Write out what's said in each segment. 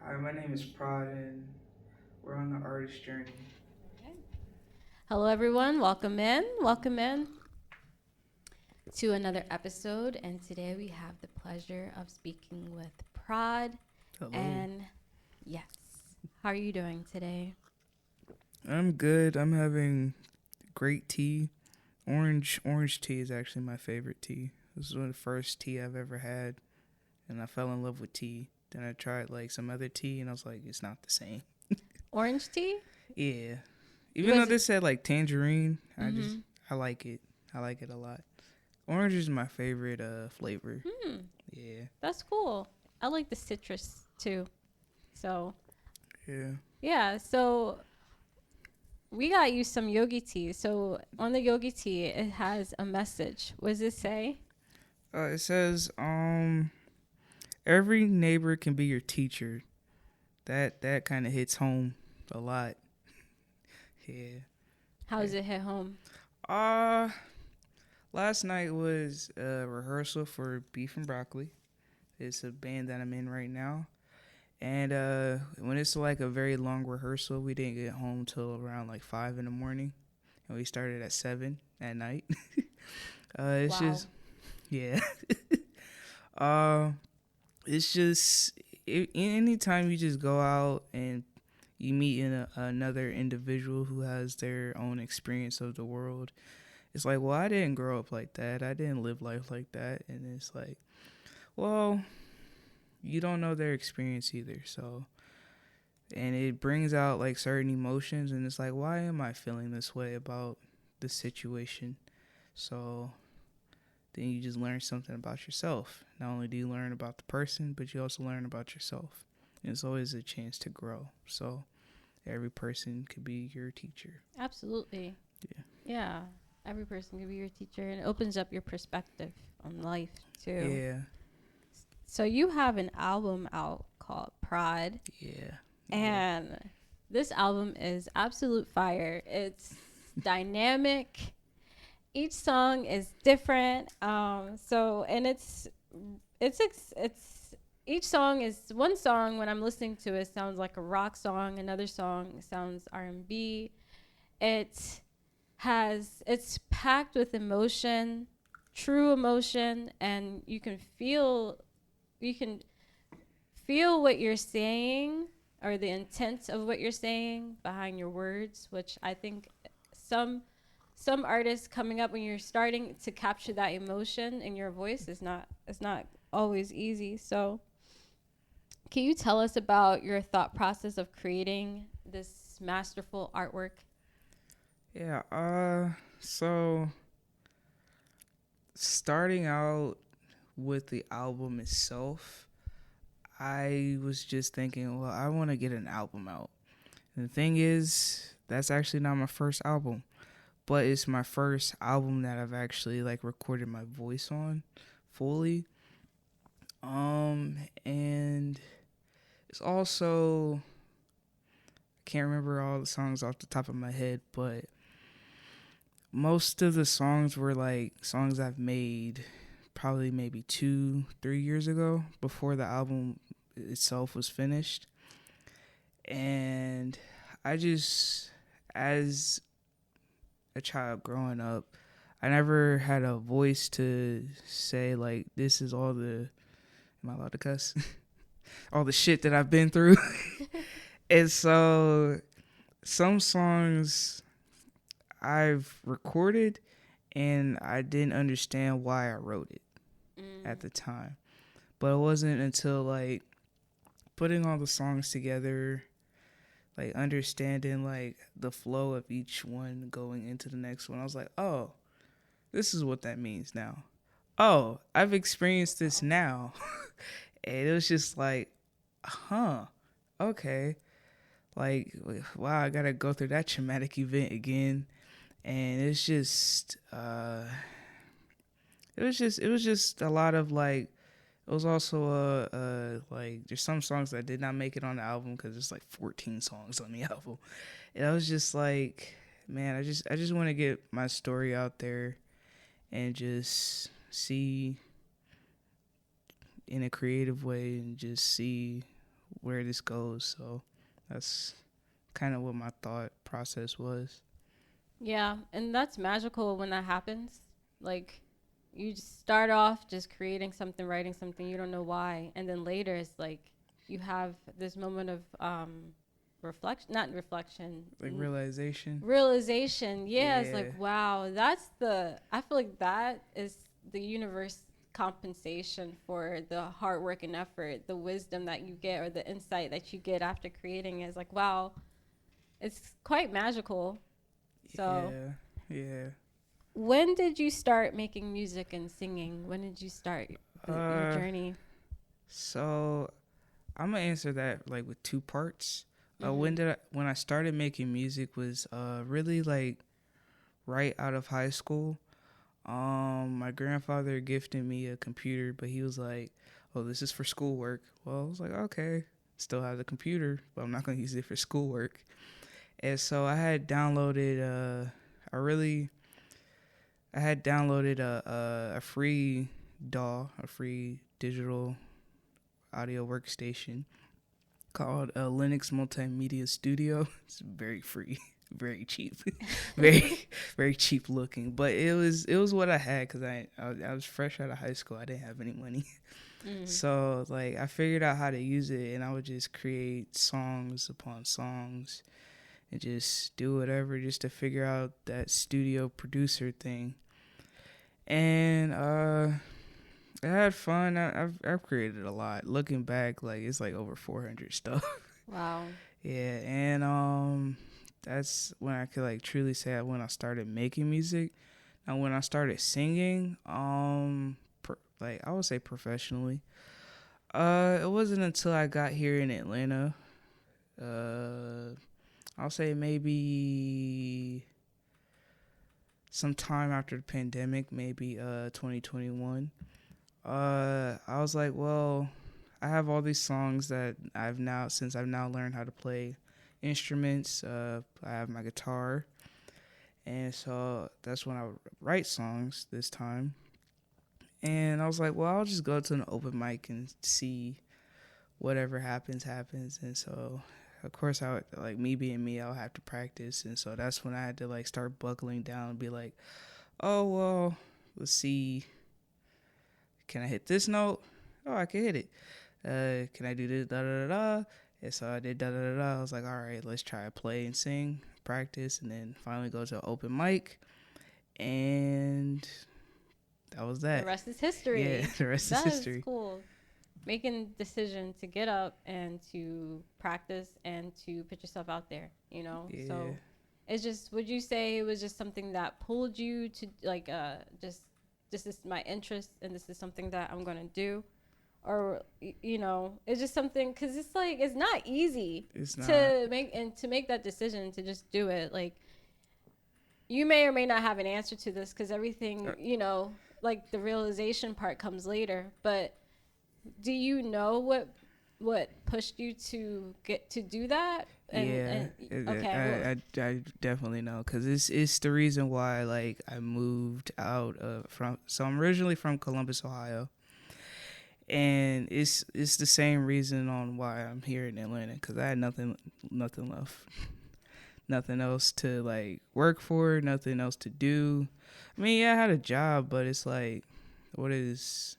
Hi, my name is Prod, and we're on the artist journey. Okay. Hello, everyone. Welcome in. Welcome in to another episode. And today we have the pleasure of speaking with Prod. Hello. And yes, how are you doing today? I'm good. I'm having great tea. Orange tea is actually my favorite tea. This is one of the first tea I've ever had, and I fell in love with tea. Then I tried like some other tea, and I was like, it's not the same. Orange tea? Yeah. Even though Was it? this said like tangerine, Mm-hmm. I like it. I like it a lot. Orange is my favorite flavor. Hmm. Yeah. That's cool. I like the citrus too. So, Yeah. yeah. So, we got you some yogi tea. So, on the yogi tea, it has a message. What does it say? It says every neighbor can be your teacher. That kind of hits home a lot. Yeah. How does it hit home? Uh last night was a rehearsal for Beef and Broccoli. It's a band that I'm in right now. And when it's like a very long rehearsal, we didn't get home till around like 5 in the morning, and we started at 7 at night. It's Wow. just yeah. uh, it's just anytime you just go out and you meet another individual who has their own experience of the world. It's like, well, I didn't grow up like that. I didn't live life like that. And it's like, well, you don't know their experience either. So, and it brings out like certain emotions. And it's like, why am I feeling this way about the situation? So then you just learn something about yourself. Not only do you learn about the person, but you also learn about yourself. And it's always a chance to grow. So every person could be your teacher. Absolutely. Yeah. Yeah. Every person can be your teacher and it opens up your perspective on life too. Yeah. So you have an album out called Prod, Yeah. Yeah. and this album is absolute fire. It's dynamic. Each song is different. And it's each song is one song. When I'm listening to it, sounds like a rock song. Another song sounds R&B. It it's packed with emotion, true emotion, and you can feel what you're saying or the intent of what you're saying behind your words, which I think some some artists coming up when you're starting to capture that emotion in your voice is not always easy. So can you tell us about your thought process of creating this masterful artwork? Yeah. So starting out with the album itself, I was just thinking, well, I want to get an album out. And the thing is, that's actually not my first album, but it's my first album that I've actually like recorded my voice on fully. And it's also, I can't remember all the songs off the top of my head, but most of the songs were like songs I've made probably maybe 2 3 years ago before the album itself was finished. And I just, as a child growing up, I never had a voice to say like, this is all the, am I allowed to cuss? All the shit that I've been through. And so some songs I've recorded and I didn't understand why I wrote it at Mm. the time. But it wasn't until like putting all the songs together, like understanding like the flow of each one going into the next one, I was like, oh, this is what that means now. Oh, I've experienced this Wow. now. And it was just like, huh, okay. Like, wow, I gotta go through that traumatic event again. And it was just a lot of like, it was also like there's some songs that did not make it on the album because there's like 14 songs on the album, and I was just like, man, I just want to get my story out there and just see in a creative way and just see where this goes. So that's kind of what my thought process was. Yeah, and that's magical when that happens. Like, you just start off just creating something, writing something, you don't know why, and then later it's like you have this moment of reflection, not reflection, Like realization. realization. Yeah, it's like, Yeah. wow, I feel like that is the universe compensation for the hard work and effort, the wisdom that you get or the insight that you get after creating is like, wow, it's quite magical. So, Yeah. Yeah. when did you start making music and singing? When did you start your Uh, journey? so I'm gonna answer that like with two parts. Mm-hmm. When I started making music was really like right out of high school. My grandfather gifted me a computer, but he was like, "Oh, this is for schoolwork." Well, I was like, "Okay." Still have the computer, but I'm not gonna use it for schoolwork. And so I had downloaded. I really I had downloaded a free DAW, a free digital audio workstation called Linux Multimedia Studio. It's very free, very cheap, very very cheap looking. But it was what I had because I was fresh out of high school. I didn't have any money, Mm. so like I figured out how to use it, and I would just create songs upon songs and just do whatever just to figure out that studio producer thing. And I had fun. I've created a lot. Looking back, like it's like over 400 stuff. Wow. Yeah, and that's when I could like truly say when I started making music. Now when I started singing, like I would say professionally, it wasn't until I got here in Atlanta. Uh, I'll say maybe sometime after the pandemic, maybe 2021. I was like, well, I have all these songs that since I've now learned how to play instruments. I have my guitar, and so that's when I would write songs this time. And I was like, well, I'll just go to an open mic and see whatever happens. And so, of course, I would, like me being me, I'll have to practice. And so that's when I had to like start buckling down and be like, oh well, let's see, can I hit this note? Oh, I can hit it. Can I do this? Da da da da. And so I did da da da da. I was like, all right, let's try to play and sing, practice, and then finally go to an open mic. And that was The that. rest is Yeah, history. the rest is That is history. cool. Making decision to get up and to practice and to put yourself out there, you know? Yeah. So it's just, would you say it was just something that pulled you to like, just, this is my interest and this is something that I'm going to do? Or, you know, it's just something, cause it's like, it's not easy It's not. to make that decision to just do it. Like, you may or may not have an answer to this because everything, you know, like the realization part comes later, but do you know what pushed you to get to do that? Yeah, Okay, I definitely know because it's the reason why like I moved out of from. So I'm originally from Columbus, Ohio, and it's the same reason on why I'm here in Atlanta because I had nothing left, nothing else to like work for, nothing else to do. I mean, yeah, I had a job, but it's like, what is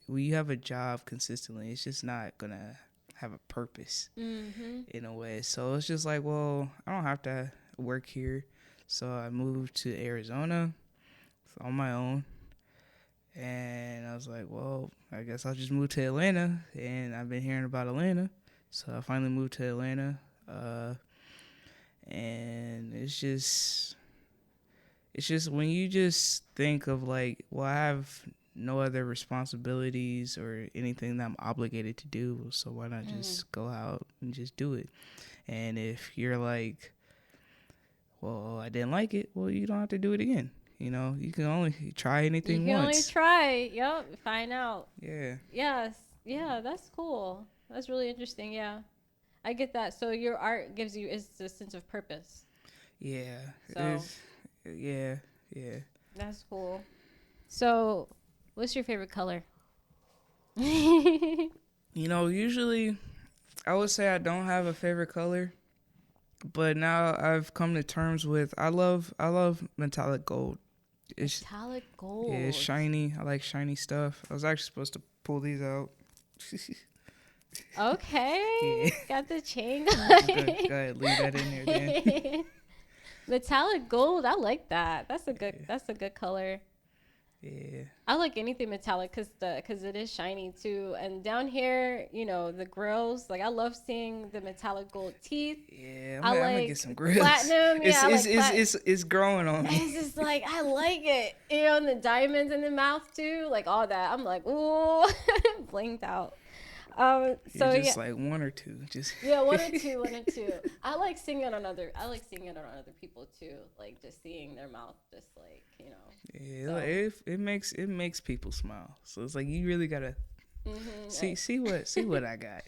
when you have a job consistently, it's just not gonna have a purpose mm-hmm. in a way. So it's just like, well, I don't have to work here. So I moved to Arizona on my own. And I was like, well, I guess I'll just move to Atlanta. And I've been hearing about Atlanta. So I finally moved to Atlanta. And it's just when you just think of like, well, I have no other responsibilities or anything that I'm obligated to do, so why not just go out and just do it? And if you're like, well, I didn't like it, well, you don't have to do it again. You know, you can only try You anything can only once. try. Yep, find out. Yeah. Yes, yeah, that's cool. That's really interesting. Yeah, I get that. So your art gives you is a sense of purpose. Yeah. So Yeah. Yeah. that's cool. So, what's your favorite color? You know, usually I would say I don't have a favorite color, but now I've come to terms with I love metallic gold. It's Metallic yeah, it's gold. shiny. I like shiny stuff. I was actually supposed to pull these out. Yeah. Okay, got the chain Go, going. go ahead, leave that in there then. Metallic gold. I like that. That's a good. Yeah. That's a good color. Yeah. I like anything metallic because it is shiny too. And down here, the grills. Like I love seeing the metallic gold teeth. Yeah, I I'm gonna get like some grills. platinum. Yeah, It's I it's like it's plat. it's growing on It's me. just like I like it. And the diamonds in the mouth too. Like all that. I'm like, ooh, blinked out. You're So yeah. just like one or two, just Yeah, one or two, one or two. I like seeing it on other people too. Like just seeing their mouth, just like yeah, So, it makes people smile. So it's like you really gotta see what I got.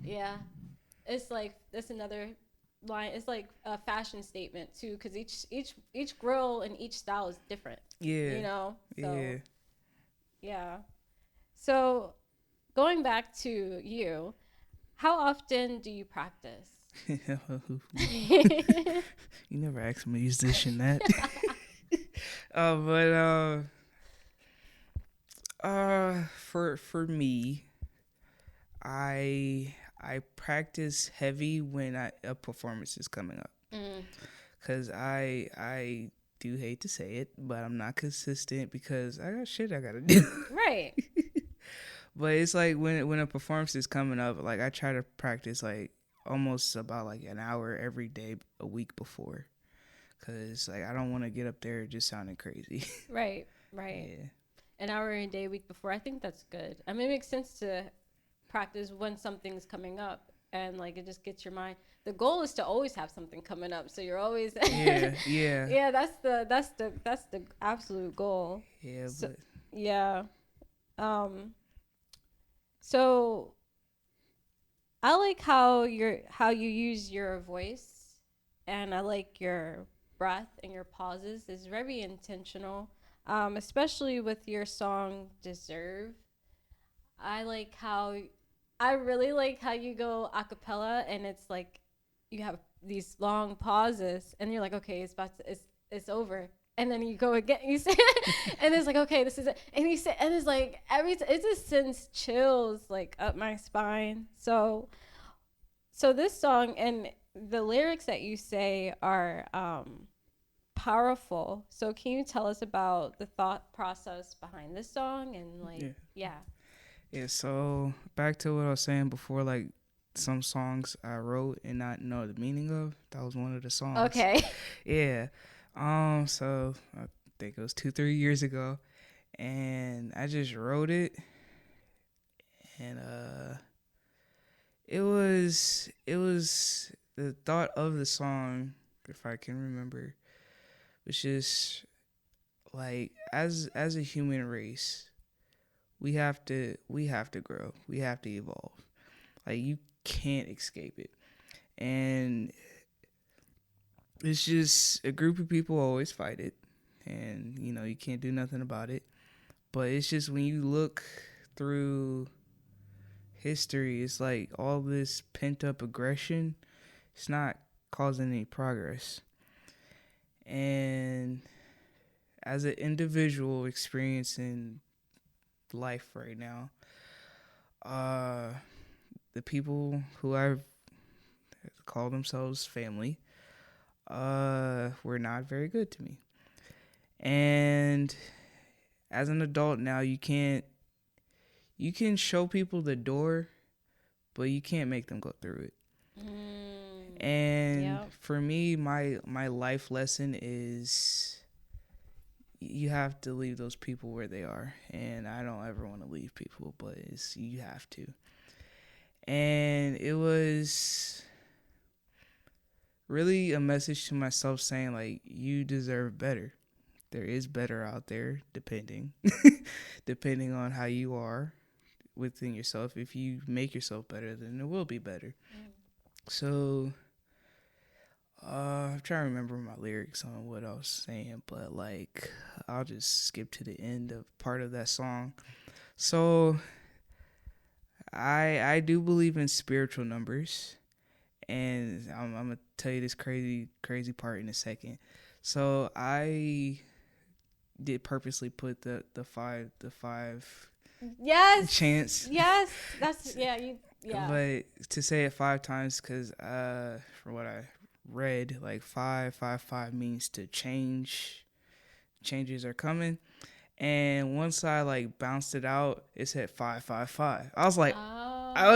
yeah, it's like that's another line. It's like a fashion statement too, because each grill and each style is different. Yeah, So yeah. yeah. So going back to you, how often do you practice? You never asked a musician that. But for me, I practice heavy when a performance is coming up, Mm, cause I do hate to say it, but I'm not consistent because I got shit I gotta do. right. But it's like when a performance is coming up, like I try to practice like almost about like an hour every day a week before, cause like I don't want to get up there just sounding crazy. Right. Right. Yeah. An hour a day, week before. I think that's good. I mean, it makes sense to practice when something's coming up, and like it just gets your mind. The goal is to always have something coming up, so you're always. Yeah, yeah, Yeah, that's the absolute goal. yeah, So but yeah. Um. So I like how you use your voice, and I like your breath and your pauses. It's very intentional, especially with your song "Deserve." I like how I really like how you go a cappella, and it's like you have these long pauses, and you're like, okay, it's over. And then you go again, you say, and it's like, okay, this is it. And you say, and it's like it just sends chills like up my spine. So this song and the lyrics that you say are powerful. So can you tell us about the thought process behind this song and like, yeah, yeah. yeah. So back to what I was saying before, like some songs I wrote and not know the meaning of. That was one of the songs. Okay. Yeah. So I think it was 3 years ago, and I just wrote it, and it was the thought of the song, if I can remember, was just like as a human race, we have to grow, we have to evolve. Like you can't escape it, and it's just a group of people always fight it, and you can't do nothing about it. But it's just when you look through history, it's like all this pent up aggression, it's not causing any progress. And as an individual experiencing life right now, uh, the people who I call themselves family, were not very good to me. And as an adult now, you can show people the door, but you can't make them go through it. And Yeah. for me, my life lesson is you have to leave those people where they are. And I don't ever want to leave people, but you have to. And it was really a message to myself saying like you deserve better. There is better out there, depending on how you are within yourself. If you make yourself better, then it will be better. So I'm trying to remember my lyrics on what I was saying, but like I'll just skip to the end of part of that song. So I do believe in spiritual numbers, and I'm gonna tell you this crazy part in a second. So I did purposely put the five Yes. chance, Yes. That's yeah. but to say it 5 times, because from what I read, like 555 means to change. Changes are coming. And once I like bounced it out, it said 555. I was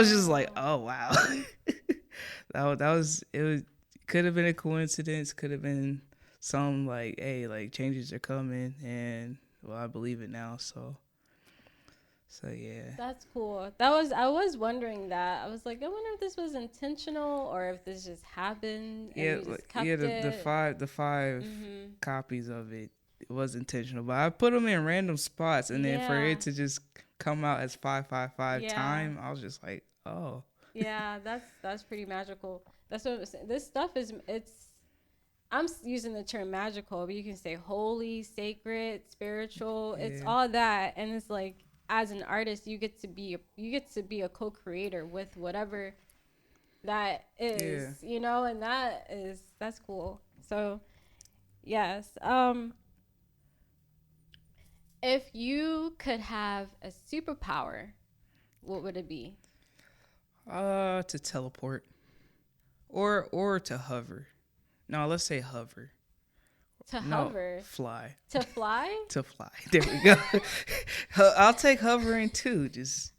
just like, Oh. oh wow. That was it. Was could have been a coincidence. Could have been some like, hey, like changes are coming, and well, I believe it now. So yeah. That's cool. I was wondering that. I was like, I wonder if this was intentional or if this just happened and Yeah, you just yeah. kept The it. five Mhm. copies of it, it was intentional, but I put them in random spots, and then for Yeah. it to just come out as 555 Yeah. time, I was just like, oh. Yeah, that's pretty magical. That's what I'm saying. This stuff is it's using the term magical, but you can say holy, sacred, spiritual. It's Yeah, all that, and it's like as an artist, you get to be a co-creator with whatever that is, yeah. and that's cool. So yes, if you could have a superpower, what would it be? To teleport or to hover. No, let's say hover. To No, hover, fly. to fly, To fly. There we go. I'll take hovering too. Just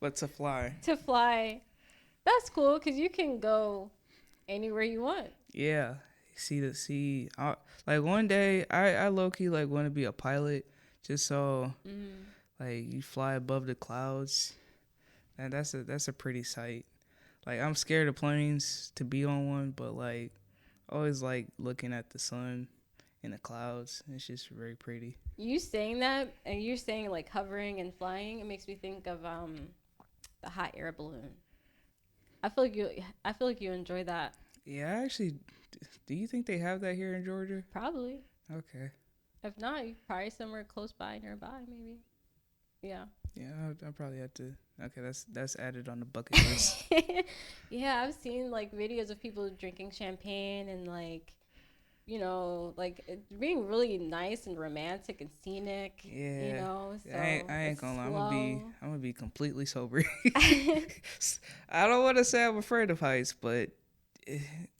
but to fly. to fly. That's cool because you can go anywhere you want. Yeah. Like one day, I low key like want to be a pilot, just so Mm. like you fly above the clouds, and that's a pretty sight. Like I'm scared of planes to be on one, but like always like looking at the sun and the clouds. It's just very pretty. You saying that, and you're saying like hovering and flying, it makes me think of the hot air balloon. I feel like you enjoy that. Yeah, actually, do you think they have that here in Georgia? Probably. Okay. If not, you probably somewhere close by, nearby, maybe. Yeah. Yeah, I'll probably have to. Okay, that's added on the bucket list. Yeah, I've seen like videos of people drinking champagne and like, like it being really nice and romantic and scenic. Yeah, So I ain't it's gonna lie. slow. I'm gonna be completely sober. I don't want to say I'm afraid of heights, but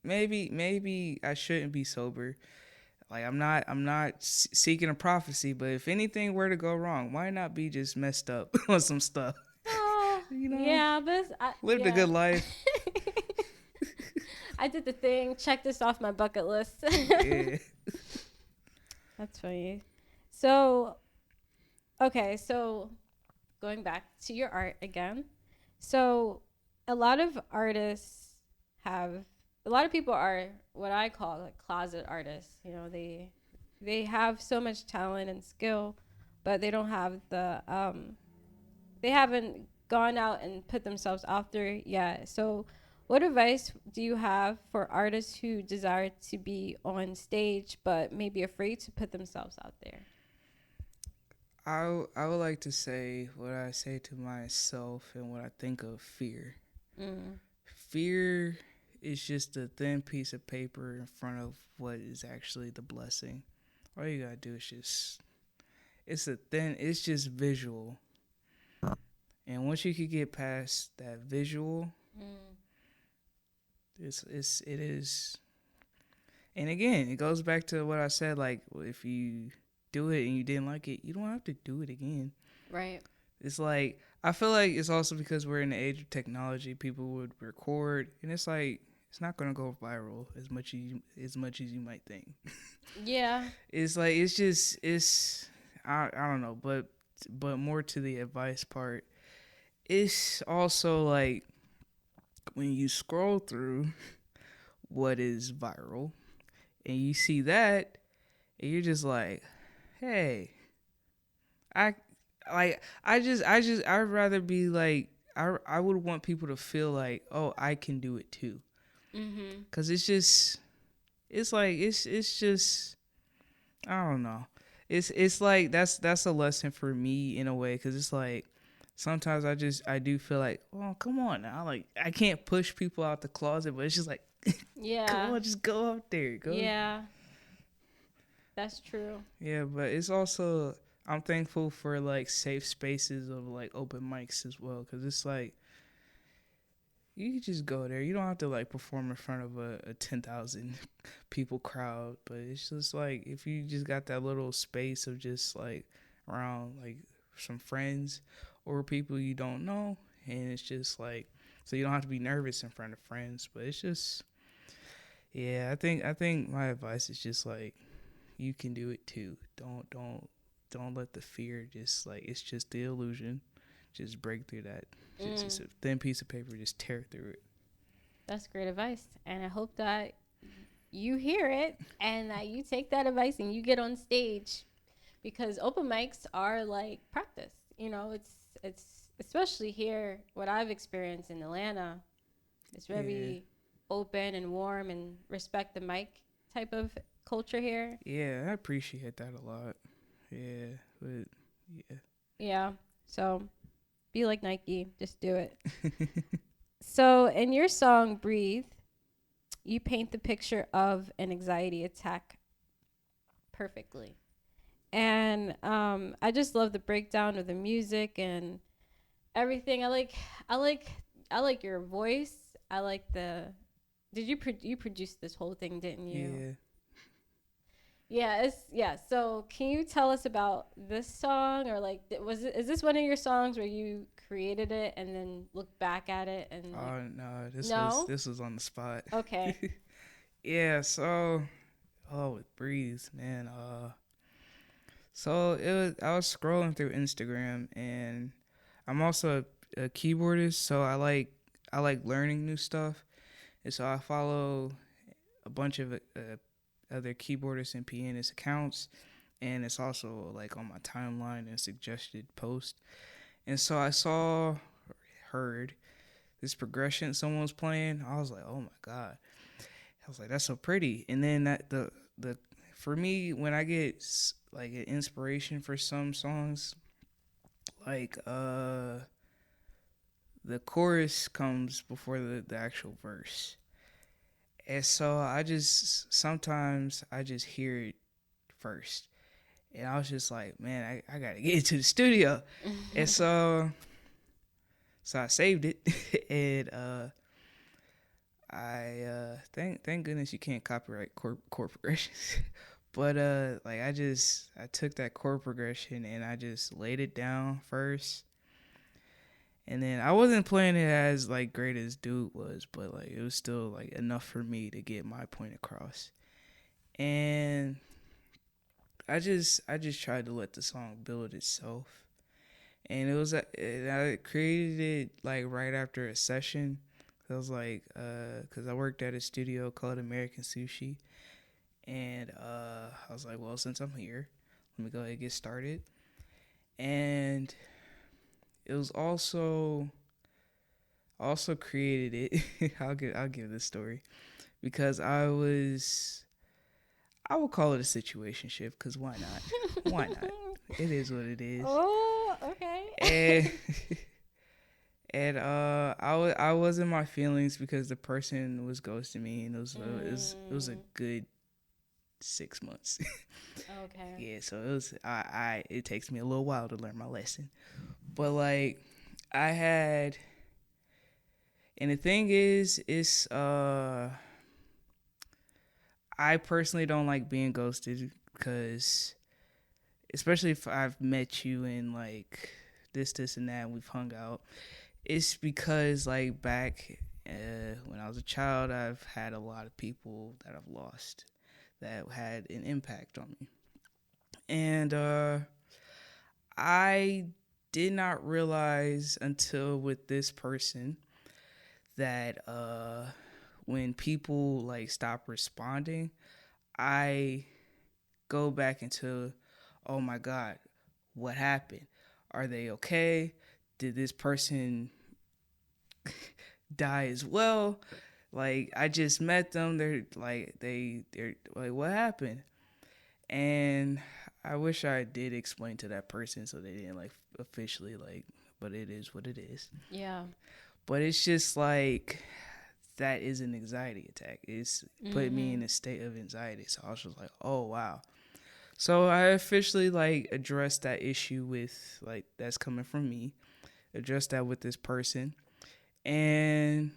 maybe I shouldn't be sober. Like I'm not seeking a prophecy, but if anything were to go wrong, why not be just messed up on some stuff? Oh, You know, yeah, but lived a yeah. good life. I did the thing. Check this off my bucket list. Yeah. That's funny. So, okay, so going back to your art again. So, a lot of artists a lot of people are what I call like closet artists. They have so much talent and skill, but they don't have they haven't gone out and put themselves out there yet. So, what advice do you have for artists who desire to be on stage but may be afraid to put themselves out there? I would like to say what I say to myself and what I think of fear. Mm. Fear is just a thin piece of paper in front of what is actually the blessing. All you gotta do is it's just visual. And once you could get past that visual, Mm. it is. And again, it goes back to what I said. Like if you do it and you didn't like it, you don't have to do it again. Right. It's like I feel like it's also because we're in the age of technology. People would record, and it's like it's not gonna go viral as much as you might think. Yeah. It's like I don't know, but more to the advice part. It's also like when you scroll through what is viral and you see that and you're just like, hey, I I'd rather be like I would want people to feel like, oh, I can do it too. Mhm. Cuz it's just I don't know. it's like that's a lesson for me in a way, because it's like sometimes I do feel like, well, come on now, like I can't push people out the closet, but it's just like, come Yeah. on, just go out there, go. Yeah. That's true. Yeah, but it's also, I'm thankful for like safe spaces of like open mics as well, because it's like you can just go there. You don't have to like perform in front of a 10,000 people crowd, but it's just like if you just got that little space of just like around like some friends or people you don't know, and it's just like, so you don't have to be nervous in front of friends, but it's just, yeah, I think my advice is just like you can do it too. Don't let the fear just like, it's just the illusion. Just break through that. Just Mm, a thin piece of paper. Just tear through it. that's great advice. And I hope that you hear it and that you take that advice and you get on stage, because open mics are like practice. You know, it's especially here, what I've experienced in Atlanta. It's Yeah, very open and warm and respect the mic type of culture here. yeah, I appreciate that a lot. Yeah, but yeah, Yeah. So be like Nike, just do it. So in your song Breathe, you paint the picture of an anxiety attack perfectly. And I just love the breakdown of the music and everything. I like, I like your voice. I like the. Did you produce this whole thing, didn't you? yeah. Yeah, it's yeah. So can you tell us about this song, or like is this one of your songs where you created it and then look back at it and like, Oh no, no? this was on the spot. Okay. Yeah, so, oh, with Breeze, man. So I was scrolling through Instagram, and I'm also a keyboardist, so I like learning new stuff, and so I follow a bunch of other keyboardists and pianist accounts, and it's also like on my timeline and suggested post. And so I saw, heard this progression someone was playing. I was like, oh my god. I was like, that's so pretty. And then the for me, when I get like an inspiration for some songs, like the chorus comes before the actual verse. And so I just sometimes I just hear it first. And I was just like, man, I gotta get into the studio. And so I saved it, and I thank goodness you can't copyright chord progressions. But like I took that chord progression and I just laid it down first, and then I wasn't playing it as like great as Dude was, but like it was still like enough for me to get my point across. And I just tried to let the song build itself, and it was and I created it like right after a session. I was like, cause I worked at a studio called American Sushi, and I was like, well, since I'm here, let me go ahead and get started. And it was also created it. I'll give this story, because I will call it a situationship, because why not? Why not? It is what it is. Oh, okay. And and I was in my feelings because the person was ghosting me, and it was a Mm, good 6 months. okay. Yeah, so it was I it takes me a little while to learn my lesson. But like I had, and the thing is, it's I personally don't like being ghosted, because especially if I've met you and like this and that and we've hung out, it's because like back when I was a child, I've had a lot of people that I've lost that had an impact on me. And I did not realize until with this person that when people like stop responding, I go back into, oh my god, what happened? Are they okay? Did this person die as well? Like I just met them. They're like what happened? And I wish I did explain to that person so they didn't like officially like, but it is what it is. Yeah. But it's just like that is an anxiety attack. It's put me in Mhm. a state of anxiety. So I was just like, oh wow. So I officially like addressed that issue with like that's coming from me. Addressed that with this person. And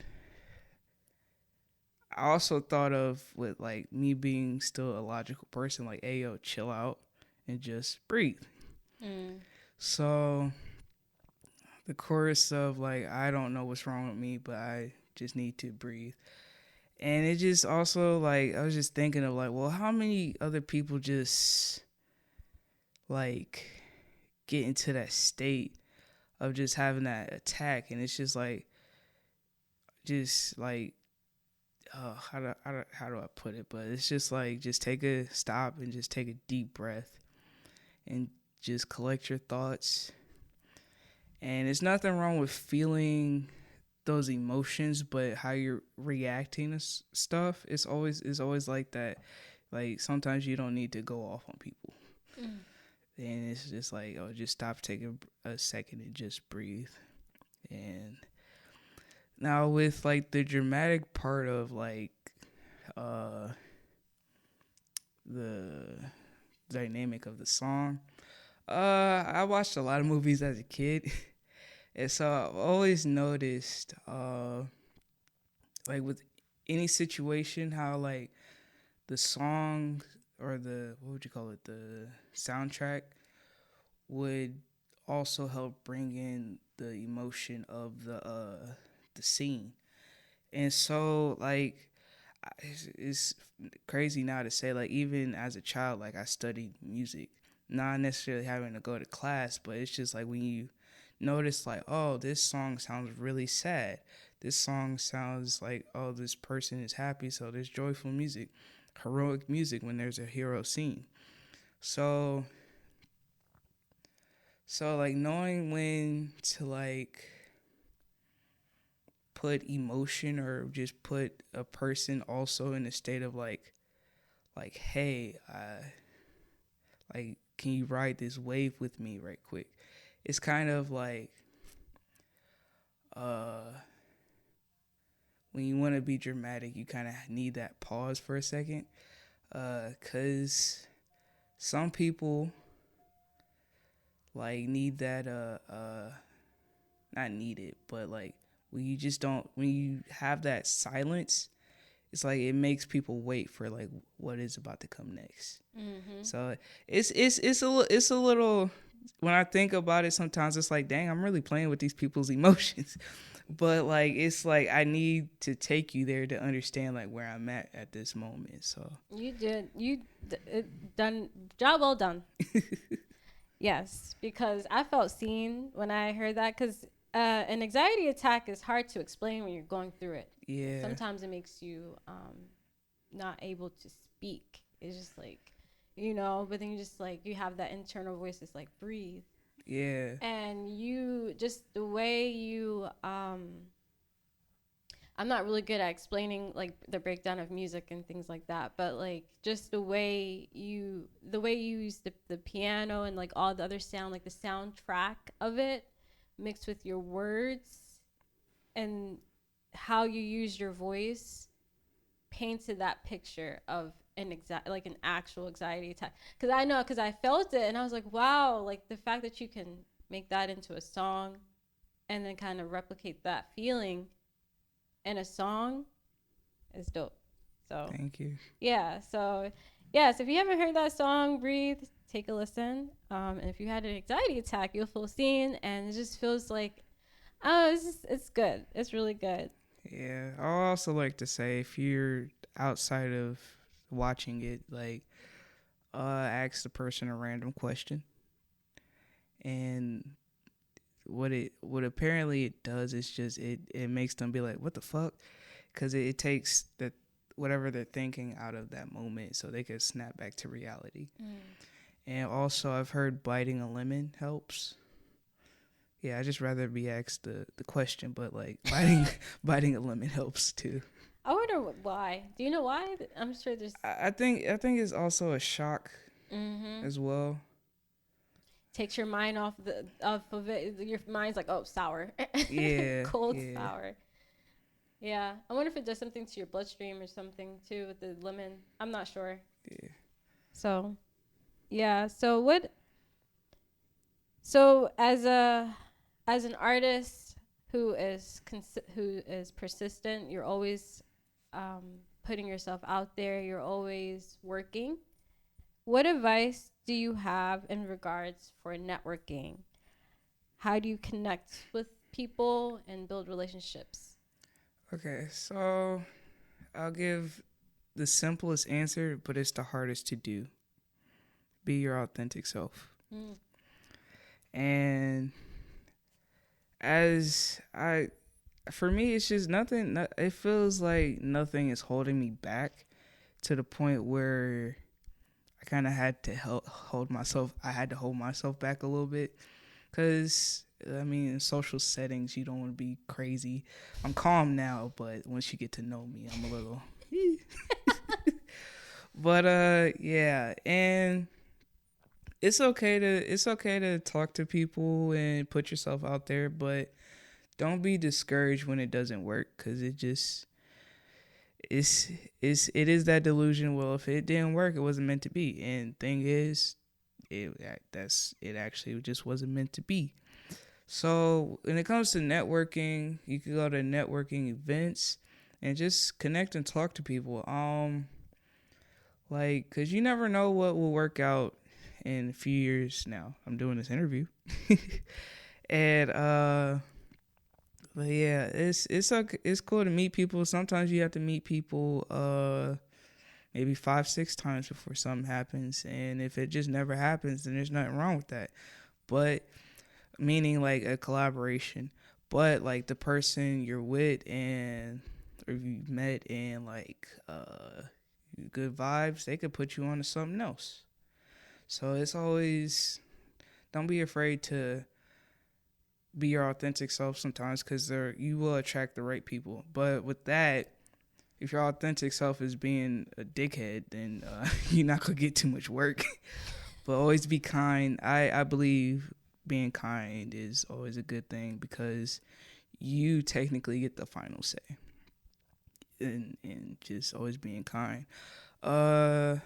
I also thought of with like me being still a logical person, like, hey yo, chill out and just breathe. Mm. So the chorus of like I don't know what's wrong with me, but I just need to breathe. And it just also like I was just thinking of like, well, how many other people just like get into that state of just having that attack, and it's just like just like how do I put it? But it's just like just take a stop and just take a deep breath and just collect your thoughts. And it's nothing wrong with feeling those emotions, but how you're reacting to stuff, it's always like that. Like sometimes you don't need to go off on people, Mm. and it's just like, oh, just stop, take a second and just breathe. And now with like the dramatic part of like uh the dynamic of the song, I watched a lot of movies as a kid. And so I've always noticed like with any situation how like the song or the what would you call it, the soundtrack would also help bring in the emotion of the scene. And so like it's crazy now to say like even as a child like I studied music, not necessarily having to go to class, but it's just like when you notice like, oh, this song sounds really sad, this song sounds like, oh, this person is happy, so there's joyful music, heroic music when there's a hero scene. So so like knowing when to like put emotion or just put a person also in a state of like hey, like can you ride this wave with me right quick. It's kind of like uh when you want to be dramatic you kind of need that pause for a second, cuz some people like need that not need it, but like when you just don't, when you have that silence, it's like it makes people wait for like what is about to come next. Mhm. So it's a little, when I think about it sometimes it's like, dang, I'm really playing with these people's emotions. But like it's like I need to take you there to understand like where I'm at this moment. So You did. Done. Job well done. Yes, because I felt seen when I heard that. Because an anxiety attack is hard to explain when you're going through it. yeah, Sometimes it makes you not able to speak. It's just like, but then you just like, you have that internal voice that's like, breathe. yeah, And you, just the way you, I'm not really good at explaining like the breakdown of music and things like that, but like just the way you use the piano and like all the other sound, like the soundtrack of it mixed with your words and how you use your voice painted that picture of like an actual anxiety attack. Because I felt it and I was like, wow, like the fact that you can make that into a song and then kind of replicate that feeling in a song is dope. So thank you. yeah, so yes, if you haven't heard that song, breathe, take a listen. And if you had an anxiety attack, you'll feel seen, and it just feels like, oh, it's good. It's really good. Yeah, I also like to say if you're outside of watching it, like ask the person a random question, and what apparently it does is just it makes them be like, what the fuck, because it takes the whatever they're thinking out of that moment so they can snap back to reality. Mm. And also I've heard biting a lemon helps. Yeah, I just rather be asked the question, but like biting a lemon helps too. I wonder why. Do you know why? I'm sure there's. I think it's also a shock. Mm-hmm. as well. Takes your mind off of it. Your mind's like, oh, sour, Yeah, cold yeah, sour. Yeah, I wonder if it does something to your bloodstream or something too with the lemon. I'm not sure. yeah. So, yeah. So what? So as an artist who is persistent, you're always putting yourself out there. You're always working. What advice do you have in regards for networking? How do you connect with people and build relationships? Okay, so I'll give the simplest answer, but it's the hardest to do. Be your authentic self. Mm. And as I, for me, it's just nothing. It feels like nothing is holding me back to the point where I kind of had to hold myself. I had to hold myself back a little bit because I mean, in social settings, you don't want to be crazy. I'm calm now, but once you get to know me, I'm a little. But yeah, and it's okay to talk to people and put yourself out there, but don't be discouraged when it doesn't work, because it's it is that delusion. Well, if it didn't work, it wasn't meant to be. And thing is, it actually just wasn't meant to be. So when it comes to networking, you can go to networking events and just connect and talk to people. Like, cause you never know what will work out in a few years. Now I'm doing this interview, and but yeah, it's cool to meet people. Sometimes you have to meet people maybe 5-6 times before something happens, and if it just never happens, then there's nothing wrong with that. But meaning like a collaboration, but like the person you're with and or you met and like good vibes, they could put you on to something else. So it's always, don't be afraid to be your authentic self sometimes, because you will attract the right people. But with that, if your authentic self is being a dickhead, then you're not gonna get too much work. But always be kind. I believe being kind is always a good thing, because you technically get the final say. And just always being kind. Uh,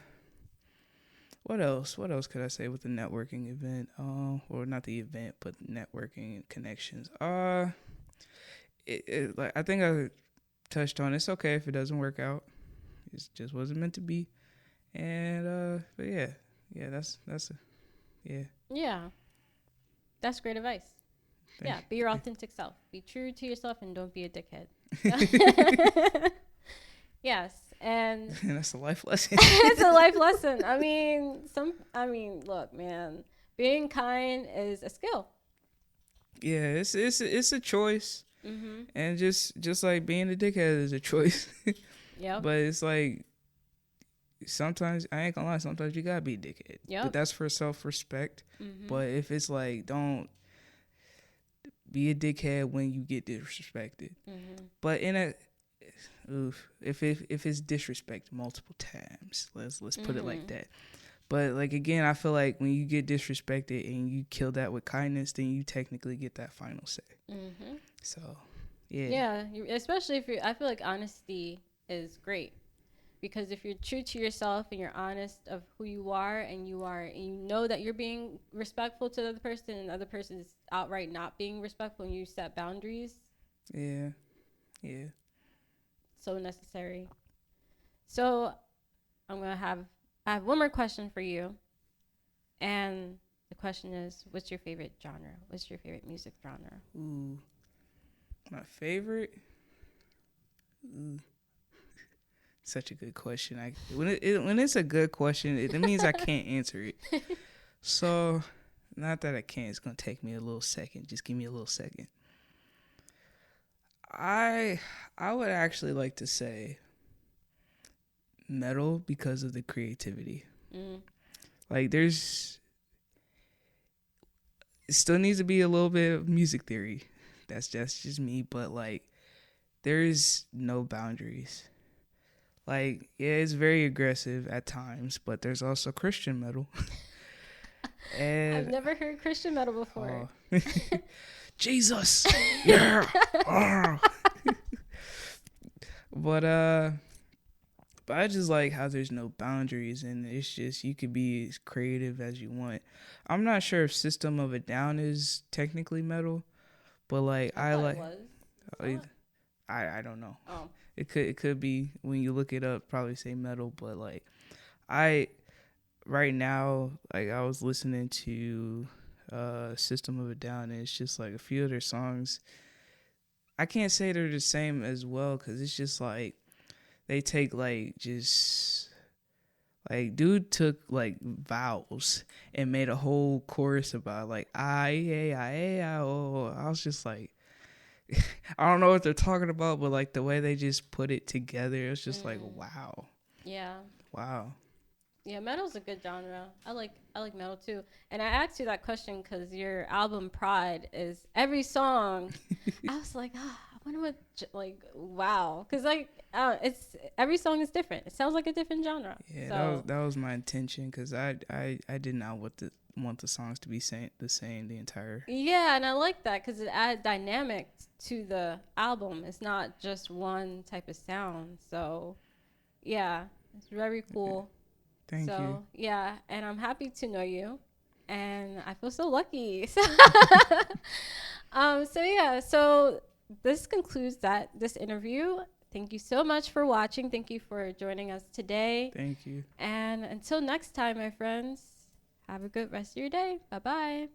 what else? What else could I say with the networking event? Or not the event, but networking and connections. Like I think I touched on. It's okay if it doesn't work out. It just wasn't meant to be. And but yeah, yeah. Yeah, that's great advice. Thank Yeah, be your authentic self. Be true to yourself and don't be a dickhead. Yes, and you. That's a life lesson. it's a life lesson. Look, man, being kind is a skill. Yeah, it's a choice, Mm-hmm. and just like being a dickhead is a choice. Yep. But it's like sometimes I ain't gonna lie, sometimes you gotta be a dickhead. But Yep. that's for self-respect. Mm-hmm. But if it's like, don't be a dickhead when you get disrespected. Mm-hmm. But if it's disrespect multiple times, let's put it like Mm-hmm. that. But like again, I feel like when you get disrespected and you kill that with kindness, then you technically get that final say. Mm-hmm. So, yeah. Yeah, especially if you're. I feel like honesty is great, because if you're true to yourself and you're honest of who you are, and you know that you're being respectful to the other person, and the other person is outright not being respectful, and you set boundaries, Yeah. Yeah. so necessary. So I have one more question for you, and the question is, what's your favorite genre? What's your favorite music genre? Ooh. My favorite? Ooh. Such a good question. When it's a good question, it means I can't answer it. So, not that I can't. It's gonna take me a little second. Just give me a little second. I I would actually like to say metal, because of the creativity. Mm. Like it still needs to be a little bit of music theory. That's just me, but like there's no boundaries. Like, yeah, it's very aggressive at times, but there's also Christian metal. I've And never heard Christian metal before. Jesus, yeah. Oh. But but I just like how there's no boundaries, and it's just you could be as creative as you want. I'm not sure if System of a Down is technically metal, but like I I thought it like was. It's I not? I don't know. Oh. It could be when you look it up, probably say metal, but like I right now, like I was listening to System of a Down, and it's just like a few of their songs. I can't say they're the same as well, because it's just like they take like just like dude took like vowels and made a whole chorus about like I oh. I was just like I don't know what they're talking about, but like the way they just put it together, it's just like wow. Yeah. Wow. Yeah, metal's a good genre. I like metal too. And I asked you that question because your album Pride is every song. I was like, I wonder what like wow, because like it's every song is different. It sounds like a different genre. Yeah, So that was my intention, because I did not want the songs to be the same the entire. yeah, and I like that because it added dynamic to the album. It's not just one type of sound. So yeah, it's very cool. Thank you. So yeah, and I'm happy to know you, and I feel so lucky. So yeah, so this concludes this interview. Thank you so much for watching. Thank you for joining us today. Thank you. And until next time, my friends, have a good rest of your day. Bye bye.